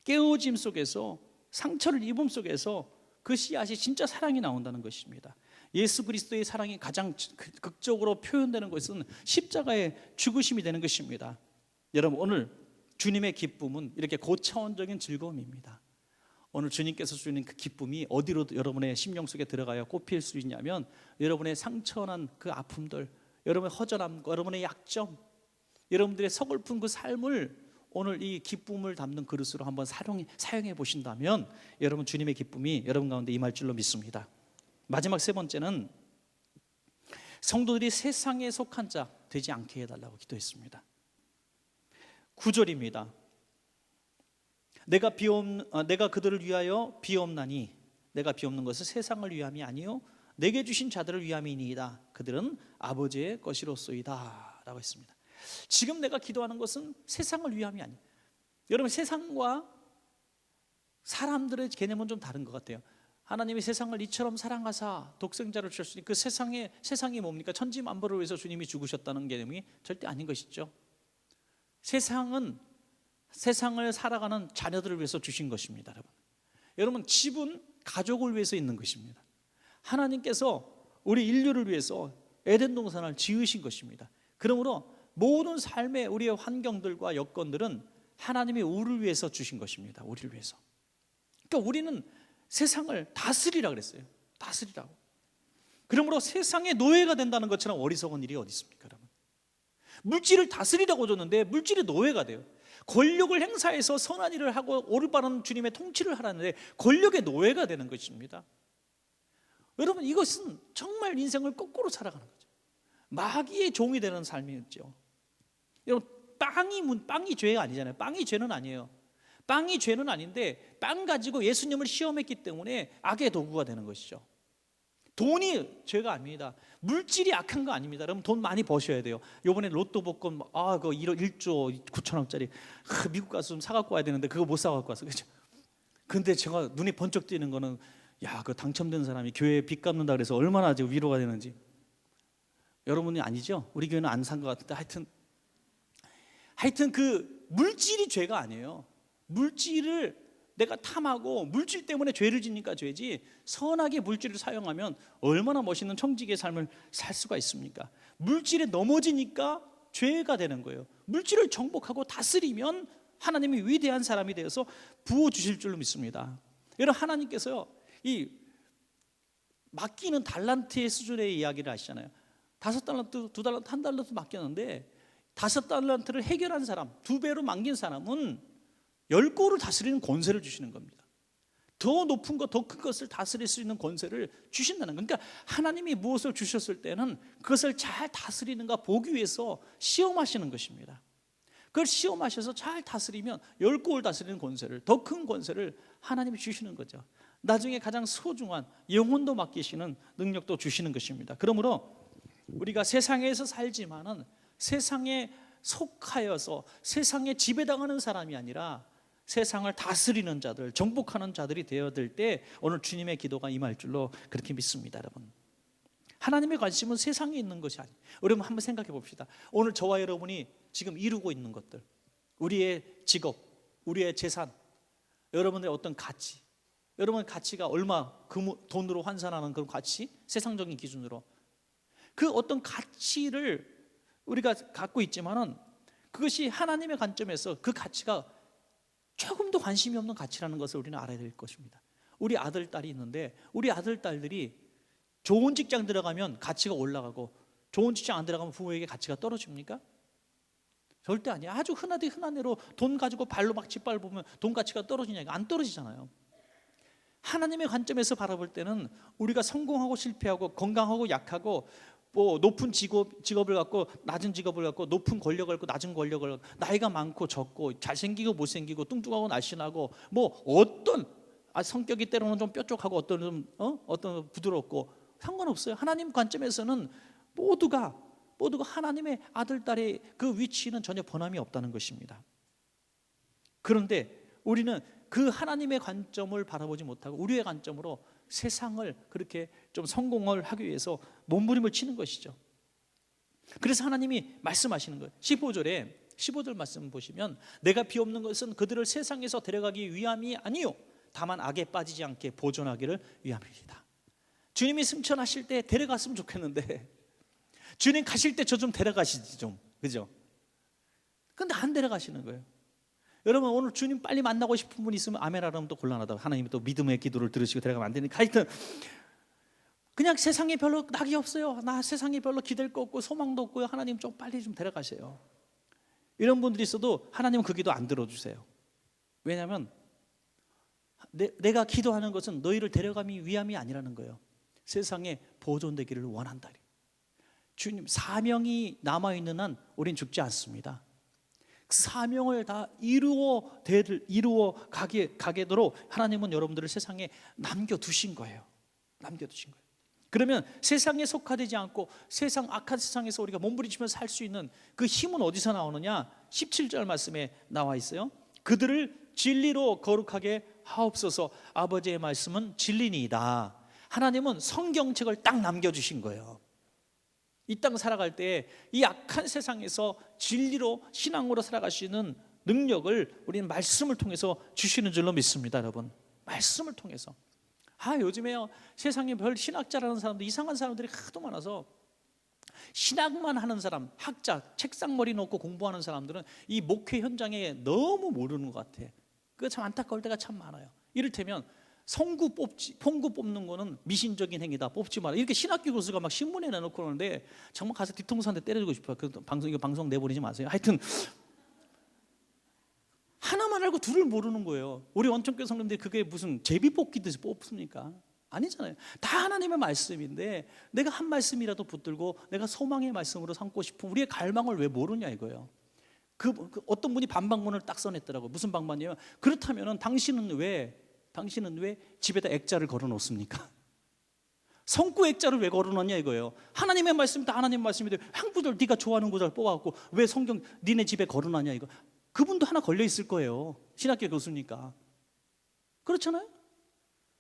Speaker 1: 깨어짐 속에서, 상처를 입음 속에서 그 씨앗이 진짜 사랑이 나온다는 것입니다. 예수 그리스도의 사랑이 가장 극적으로 표현되는 것은 십자가의 죽으심이 되는 것입니다. 여러분, 오늘 주님의 기쁨은 이렇게 고차원적인 즐거움입니다. 오늘 주님께서 주는 그 기쁨이 어디로 여러분의 심령 속에 들어가야 꽃필 수 있냐면, 여러분의 상처난 그 아픔들, 여러분의 허전함, 여러분의 약점, 여러분들의 서글픈 그 삶을 오늘 이 기쁨을 담는 그릇으로 한번 사용해 보신다면 여러분, 주님의 기쁨이 여러분 가운데 임할 줄로 믿습니다. 마지막 세 번째는 성도들이 세상에 속한 자 되지 않게 해달라고 기도했습니다. 9절입니다. 내가 그들을 위하여 비옵나니, 내가 비옵는 것은 세상을 위함이 아니요 내게 주신 자들을 위함이니이다. 그들은 아버지의 것이로소이다 라고 했습니다. 지금 내가 기도하는 것은 세상을 위함이 아니에요. 여러분, 세상과 사람들의 개념은 좀 다른 것 같아요. 하나님이 세상을 이처럼 사랑하사 독생자를 주셨으니 그 세상이 뭡니까? 천지만물을 위해서 주님이 죽으셨다는 개념이 절대 아닌 것이죠. 세상은 세상을 살아가는 자녀들을 위해서 주신 것입니다. 여러분, 집은 가족을 위해서 있는 것입니다. 하나님께서 우리 인류를 위해서 에덴 동산을 지으신 것입니다. 그러므로 모든 삶의 우리의 환경들과 여건들은 하나님이 우리를 위해서 주신 것입니다. 우리를 위해서. 그러니까 우리는 세상을 다스리라 그랬어요. 다스리라고. 그러므로 세상의 노예가 된다는 것처럼 어리석은 일이 어디 있습니까? 여러분, 물질을 다스리라고 줬는데 물질이 노예가 돼요. 권력을 행사해서 선한 일을 하고 올바른 주님의 통치를 하라는데 권력의 노예가 되는 것입니다. 여러분, 이것은 정말 인생을 거꾸로 살아가는 거죠. 마귀의 종이 되는 삶이었죠. 여러분, 빵이 죄가 아니잖아요. 빵이 죄는 아니에요. 빵이 죄는 아닌데 빵 가지고 예수님을 시험했기 때문에 악의 도구가 되는 것이죠. 돈이 죄가 아닙니다. 물질이 악한 거 아닙니다. 여러분, 돈 많이 버셔야 돼요. 이번에 로또 복권 그거 1조 9천원짜리 미국 가서 좀 사갖고 와야 되는데 그거 못 사갖고 와서, 그렇죠? 근데 제가 눈이 번쩍 뜨는 거는, 야, 그 당첨된 사람이 교회에 빚 갚는다 그래서 얼마나 지금 위로가 되는지. 여러분이 아니죠? 우리 교회는 안 산 것 같은데, 하여튼 그 물질이 죄가 아니에요. 물질을 내가 탐하고 물질 때문에 죄를 지니까 죄지, 선하게 물질을 사용하면 얼마나 멋있는 청지기의 삶을 살 수가 있습니까? 물질에 넘어지니까 죄가 되는 거예요. 물질을 정복하고 다스리면 하나님이 위대한 사람이 되어서 부어주실 줄로 믿습니다. 여러분, 하나님께서요, 이 맡기는 달란트의 수준의 이야기를 하시잖아요. 5달란트, 2달란트, 1달란트 맡겼는데 5달란트를 해결한 사람, 2배로 맡긴 사람은 10고를 다스리는 권세를 주시는 겁니다. 더 높은 것, 더 큰 것을 다스릴 수 있는 권세를 주신다는 거예요. 그러니까 하나님이 무엇을 주셨을 때는 그것을 잘 다스리는가 보기 위해서 시험하시는 것입니다. 그걸 시험하셔서 잘 다스리면 10고를 다스리는 권세를, 더 큰 권세를 하나님이 주시는 거죠. 나중에 가장 소중한 영혼도 맡기시는 능력도 주시는 것입니다. 그러므로 우리가 세상에서 살지만은 세상에 속하여서 세상에 지배당하는 사람이 아니라 세상을 다스리는 자들, 정복하는 자들이 되어들 때 오늘 주님의 기도가 임할 줄로 그렇게 믿습니다. 여러분, 하나님의 관심은 세상에 있는 것이 아니에요. 여러분, 한번 생각해 봅시다. 오늘 저와 여러분이 지금 이루고 있는 것들, 우리의 직업, 우리의 재산, 여러분의 어떤 가치, 여러분의 가치가 얼마, 돈으로 환산하는 그런 가치, 세상적인 기준으로 그 어떤 가치를 우리가 갖고 있지만은 그것이 하나님의 관점에서 그 가치가 조금도 관심이 없는 가치라는 것을 우리는 알아야 될 것입니다. 우리 아들, 딸이 있는데 우리 아들, 딸들이 좋은 직장 들어가면 가치가 올라가고 좋은 직장 안 들어가면 부모에게 가치가 떨어집니까? 절대 아니에요. 아주 흔한 애로 돈 가지고 발로 막 짓밟으면 돈 가치가 떨어지냐? 안 떨어지잖아요. 하나님의 관점에서 바라볼 때는 우리가 성공하고 실패하고 건강하고 약하고 뭐 높은 직업을 갖고 낮은 직업을 갖고 높은 권력을 갖고 낮은 권력을 갖고 나이가 많고 적고 잘생기고 못생기고 뚱뚱하고 날씬하고 뭐 어떤 성격이 때로는 좀 뾰족하고 어떤 부드럽고 상관없어요. 하나님 관점에서는 모두가 하나님의 아들, 딸의 그 위치는 전혀 변함이 없다는 것입니다. 그런데 우리는 그 하나님의 관점을 바라보지 못하고 우리의 관점으로 세상을 그렇게 좀 성공을 하기 위해서 몸부림을 치는 것이죠. 그래서 하나님이 말씀하시는 거예요. 15절 말씀 보시면, 내가 비옵는 것은 그들을 세상에서 데려가기 위함이 아니요 다만 악에 빠지지 않게 보존하기를 위함이다. 주님이 승천하실 때 데려갔으면 좋겠는데 주님 가실 때 저 좀 데려가시지 좀, 그죠? 근데 안 데려가시는 거예요. 여러분, 오늘 주님 빨리 만나고 싶은 분 있으면 아멘 하라면 또 곤란하다. 하나님이 또 믿음의 기도를 들으시고 데려가면 안 되니까, 하여튼 그냥 세상에 별로 낙이 없어요. 나 세상에 별로 기댈 거 없고 소망도 없고요. 하나님 좀 빨리 좀 데려가세요. 이런 분들이 있어도 하나님은 그 기도 안 들어주세요. 왜냐하면 내가 기도하는 것은 너희를 데려가기 위함이 아니라는 거예요. 세상에 보존되기를 원한다. 주님 사명이 남아있는 한 우린 죽지 않습니다. 그 사명을 다 이루어 가게도록 하나님은 여러분들을 세상에 남겨두신 거예요. 그러면 세상에 속하되지 않고 세상 악한 세상에서 우리가 몸부림치면서 살 수 있는 그 힘은 어디서 나오느냐? 17절 말씀에 나와 있어요. 그들을 진리로 거룩하게 하옵소서. 아버지의 말씀은 진리니이다. 하나님은 성경책을 딱 남겨주신 거예요. 이 땅 살아갈 때 이 악한 세상에서 진리로 신앙으로 살아갈 수 있는 능력을 우리는 말씀을 통해서 주시는 줄로 믿습니다. 여러분, 말씀을 통해서. 요즘에요 세상에 별 신학자라는 사람들, 이상한 사람들이 하도 많아서 신학만 하는 사람, 학자, 책상머리 놓고 공부하는 사람들은 이 목회 현장에 너무 모르는 것 같아. 그거 참 안타까울 때가 참 많아요. 이를테면 퐁구 뽑는 거는 미신적인 행위다, 뽑지 마라, 이렇게 신학교 교수가 막 신문에 내놓고 그러는데 정말 가서 뒤통수 한 대 때려주고 싶어요. 이거 방송 내보내지 마세요. 하여튼 하나만 알고 둘을 모르는 거예요. 우리 원천교 성도님들이 그게 무슨 제비 뽑기듯이 뽑습니까? 아니잖아요. 다 하나님의 말씀인데 내가 한 말씀이라도 붙들고 내가 소망의 말씀으로 삼고 싶은 우리의 갈망을 왜 모르냐 이거예요. 그 어떤 분이 반박문을 딱 써냈더라고요. 무슨 반박이냐면, 그렇다면 당신은 왜 집에다 액자를 걸어 놓습니까? 성구 액자를 왜 걸어 놓냐 이거예요. 하나님의 말씀이 다 하나님의 말씀인데 한 구절 네가 좋아하는 구절 뽑아갖고 왜 성경 니네 집에 걸어 놨냐 이거. 그분도 하나 걸려 있을 거예요. 신학교 교수니까. 그렇잖아요?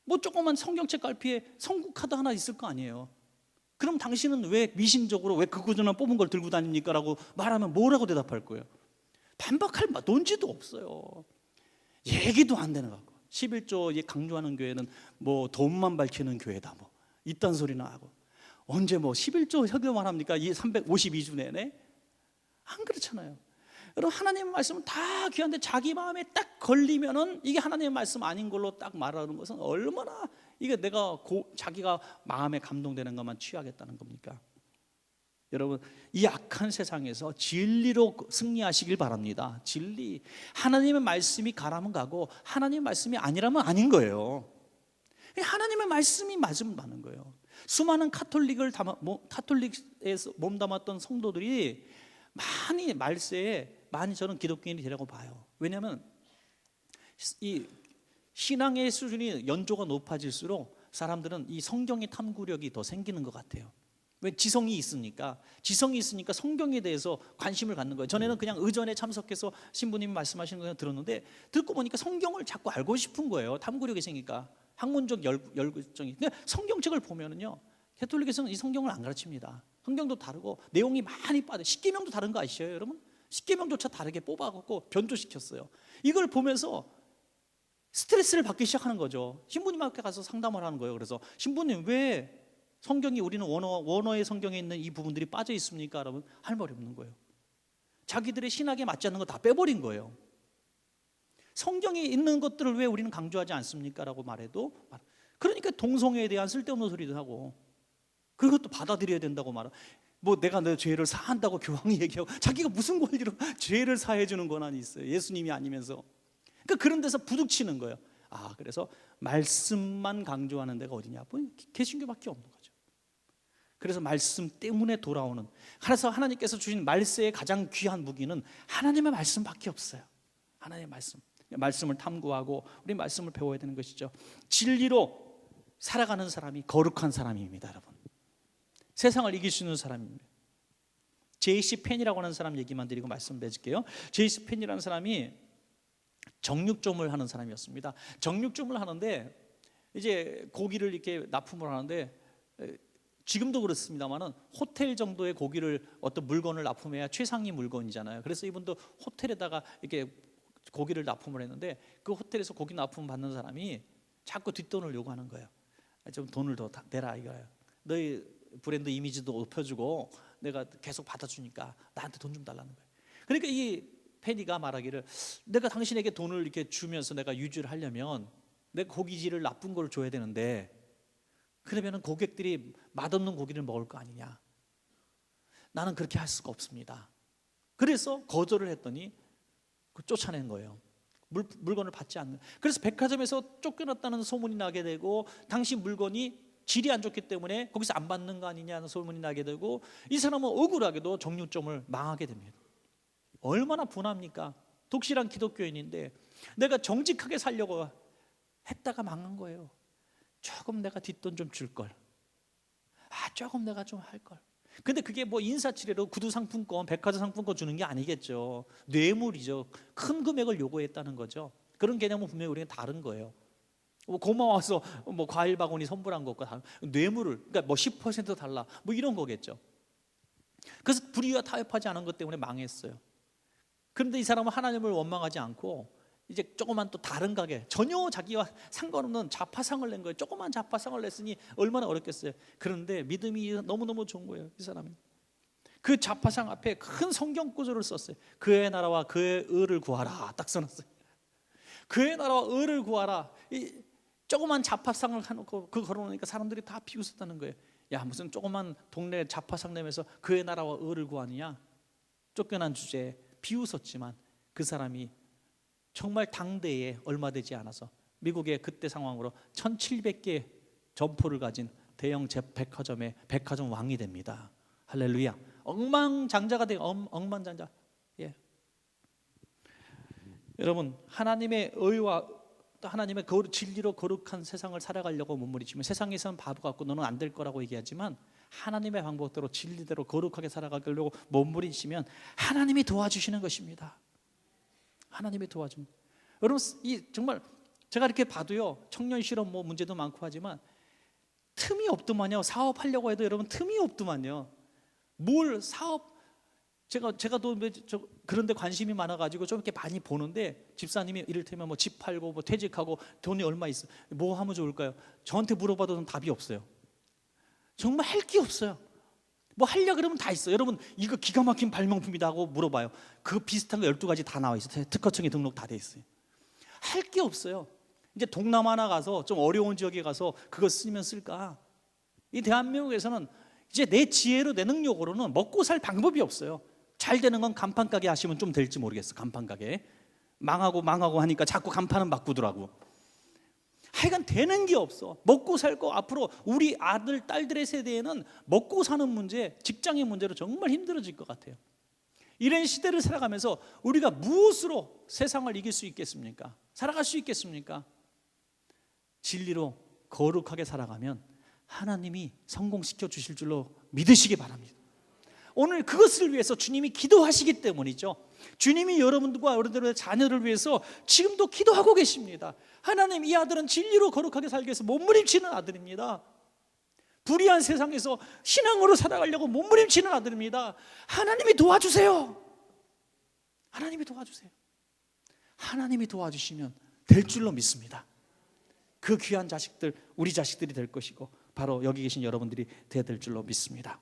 Speaker 1: 뭐 조그만 성경책 깔피에 성국 카드 하나 있을 거 아니에요. 그럼 당신은 왜 미신적으로 왜 그 구절만 뽑은 걸 들고 다닙니까? 라고 말하면 뭐라고 대답할 거예요? 반박할 논지도 없어요. 얘기도 안 되는 것 같고, 11조 강조하는 교회는 뭐 돈만 밝히는 교회다, 뭐 이딴 소리나 하고, 언제 뭐 11조 협의만 합니까? 이 352주 내내? 안 그렇잖아요. 여러분, 하나님의 말씀은 다 귀한데 자기 마음에 딱 걸리면은 이게 하나님의 말씀 아닌 걸로 딱 말하는 것은 얼마나 이게 자기가 마음에 감동되는 것만 취하겠다는 겁니까? 여러분, 이 악한 세상에서 진리로 승리하시길 바랍니다. 진리, 하나님의 말씀이 가라면 가고 하나님의 말씀이 아니라면 아닌 거예요. 하나님의 말씀이 맞으면 맞는 거예요. 수많은 카톨릭에서 몸담았던 성도들이 많이 저는 기독교인이 되라고 봐요. 왜냐하면 이 신앙의 수준이 연조가 높아질수록 사람들은 이 성경의 탐구력이 더 생기는 것 같아요. 왜? 지성이 있으니까 성경에 대해서 관심을 갖는 거예요. 전에는 그냥 의전에 참석해서 신부님이 말씀하시는 거 들었는데, 듣고 보니까 성경을 자꾸 알고 싶은 거예요. 탐구력이 생기니까. 학문적 열정이. 근데 성경책을 보면은요, 가톨릭에서는 이 성경을 안 가르칩니다. 성경도 다르고 내용이 많이 빠져. 십계명도 다른 거 아시죠, 여러분? 십계명조차 다르게 뽑아갖고 변조시켰어요. 이걸 보면서 스트레스를 받기 시작하는 거죠. 신부님한테 가서 상담을 하는 거예요. 그래서 신부님, 왜 성경이 우리는 원어의 성경에 있는 이 부분들이 빠져 있습니까? 여러분, 할 말이 없는 거예요. 자기들의 신학에 맞지 않는 거 다 빼버린 거예요. 성경에 있는 것들을 왜 우리는 강조하지 않습니까? 라고 말해도, 그러니까 동성애에 대한 쓸데없는 소리도 하고, 그것도 받아들여야 된다고 말하고, 뭐 내가 내 죄를 사한다고 교황이 얘기하고, 자기가 무슨 권리로 죄를 사해 주는 권한이 있어요? 예수님이 아니면서. 그러니까 그런 데서 부딪히는 거예요. 그래서 말씀만 강조하는 데가 어디냐? 개신교밖에 없는 거죠. 그래서 말씀 때문에 돌아오는, 그래서 하나님께서 주신 말세의 가장 귀한 무기는 하나님의 말씀밖에 없어요. 하나님의 말씀을 탐구하고 우리 말씀을 배워야 되는 것이죠. 진리로 살아가는 사람이 거룩한 사람입니다, 여러분. 세상을 이길 수 있는 사람입니다. J.C. 펜이라고 하는 사람 얘기만 드리고 말씀 맺을게요. J.C. 펜이라는 사람이 정육점을 하는 사람이었습니다. 정육점을 하는데 이제 고기를 이렇게 납품을 하는데, 지금도 그렇습니다만은 호텔 정도의 고기를, 어떤 물건을 납품해야 최상위 물건이잖아요. 그래서 이분도 호텔에다가 이렇게 고기를 납품을 했는데, 그 호텔에서 고기 납품 받는 사람이 자꾸 뒷돈을 요구하는 거예요. 좀 돈을 더 내라 이거예요. 너희 브랜드 이미지도 높여주고 내가 계속 받아주니까 나한테 돈 좀 달라는 거예요. 그러니까 이 페니가 말하기를, 내가 당신에게 돈을 이렇게 주면서 내가 유지를 하려면 내가 고기질을 나쁜 걸 줘야 되는데, 그러면은 고객들이 맛없는 고기를 먹을 거 아니냐. 나는 그렇게 할 수가 없습니다. 그래서 거절을 했더니 쫓아낸 거예요. 물건을 받지 않는. 그래서 백화점에서 쫓겨났다는 소문이 나게 되고, 당신 물건이 질이 안 좋기 때문에 거기서 안 받는 거 아니냐는 소문이 나게 되고, 이 사람은 억울하게도 정육점을 망하게 됩니다. 얼마나 분합니까? 독실한 기독교인인데 내가 정직하게 살려고 했다가 망한 거예요. 조금 내가 뒷돈 좀 줄 걸. 조금 내가 좀 할 걸. 근데 그게 뭐 인사치레로 구두 상품권, 백화점 상품권 주는 게 아니겠죠. 뇌물이죠. 큰 금액을 요구했다는 거죠. 그런 개념은 분명히 우리는 다른 거예요. 고마워서 뭐 과일 바구니 선물한 것과 뇌물을, 그러니까 뭐 10% 달라, 뭐 이런 거겠죠. 그래서 불의와 타협하지 않은 것 때문에 망했어요. 그런데 이 사람은 하나님을 원망하지 않고 이제 조그만 또 다른 가게, 전혀 자기와 상관없는 자파상을 낸 거예요. 조그만 자파상을 냈으니 얼마나 어렵겠어요. 그런데 믿음이 너무너무 좋은 거예요, 이 사람이. 그 자파상 앞에 큰 성경 구절을 썼어요. 그의 나라와 그의 의를 구하라, 딱 써놨어요. 그의 나라와 의를 구하라. 이 조그만 자파상을 해놓고 그 걸어놓으니까 사람들이 다 비웃었다는 거예요. 야, 무슨 조그만 동네 자파상 내면서 그의 나라와 의를 구하느냐. 쫓겨난 주제에 비웃었지만 그 사람이 정말 당대에 얼마 되지 않아서 미국의 그때 상황으로 1700개 점포를 가진 대형 백화점의 백화점 왕이 됩니다. 할렐루야. 억만장자가 돼요. 억만장자. 예. 여러분, 하나님의 의와 또 하나님의 진리로 거룩한 세상을 살아가려고 몸부림치면, 세상에서는 바보 같고 너는 안 될 거라고 얘기하지만, 하나님의 방법대로 진리대로 거룩하게 살아가려고 몸부림치면 하나님이 도와주시는 것입니다. 하나님이 도와줍니다. 여러분, 이 정말 제가 이렇게 봐도요, 청년 실업 뭐 문제도 많고 하지만 틈이 없더만요. 사업하려고 해도 여러분 틈이 없더만요. 뭘 사업, 제가 또 그런 데 관심이 많아가지고 좀 이렇게 많이 보는데, 집사님이 이를테면 뭐 집 팔고 뭐 퇴직하고 돈이 얼마 있어, 뭐 하면 좋을까요? 저한테 물어봐도 답이 없어요. 정말 할 게 없어요. 뭐 하려 그러면 다 있어요. 여러분 이거 기가 막힌 발명품이다 하고 물어봐요. 그 비슷한 거 12가지 다 나와 있어요. 특허청에 등록 다 돼 있어요. 할 게 없어요. 이제 동남아나 가서 좀 어려운 지역에 가서 그거 쓰면 쓸까? 이 대한민국에서는 이제 내 지혜로 내 능력으로는 먹고 살 방법이 없어요. 잘 되는 건 간판 가게 하시면 좀 될지 모르겠어. 간판 가게 망하고 하니까 자꾸 간판은 바꾸더라고. 하여간 되는 게 없어. 먹고 살 거, 앞으로 우리 아들 딸들의 세대에는 먹고 사는 문제, 직장의 문제로 정말 힘들어질 것 같아요. 이런 시대를 살아가면서 우리가 무엇으로 세상을 이길 수 있겠습니까? 살아갈 수 있겠습니까? 진리로 거룩하게 살아가면 하나님이 성공시켜 주실 줄로 믿으시기 바랍니다. 오늘 그것을 위해서 주님이 기도하시기 때문이죠. 주님이 여러분들과 여러분들의 자녀를 위해서 지금도 기도하고 계십니다. 하나님, 이 아들은 진리로 거룩하게 살기 위해서 몸부림치는 아들입니다. 불의한 세상에서 신앙으로 살아가려고 몸부림치는 아들입니다. 하나님이 도와주세요. 하나님이 도와주세요. 하나님이 도와주시면 될 줄로 믿습니다. 그 귀한 자식들, 우리 자식들이 될 것이고 바로 여기 계신 여러분들이 되어야 될 줄로 믿습니다.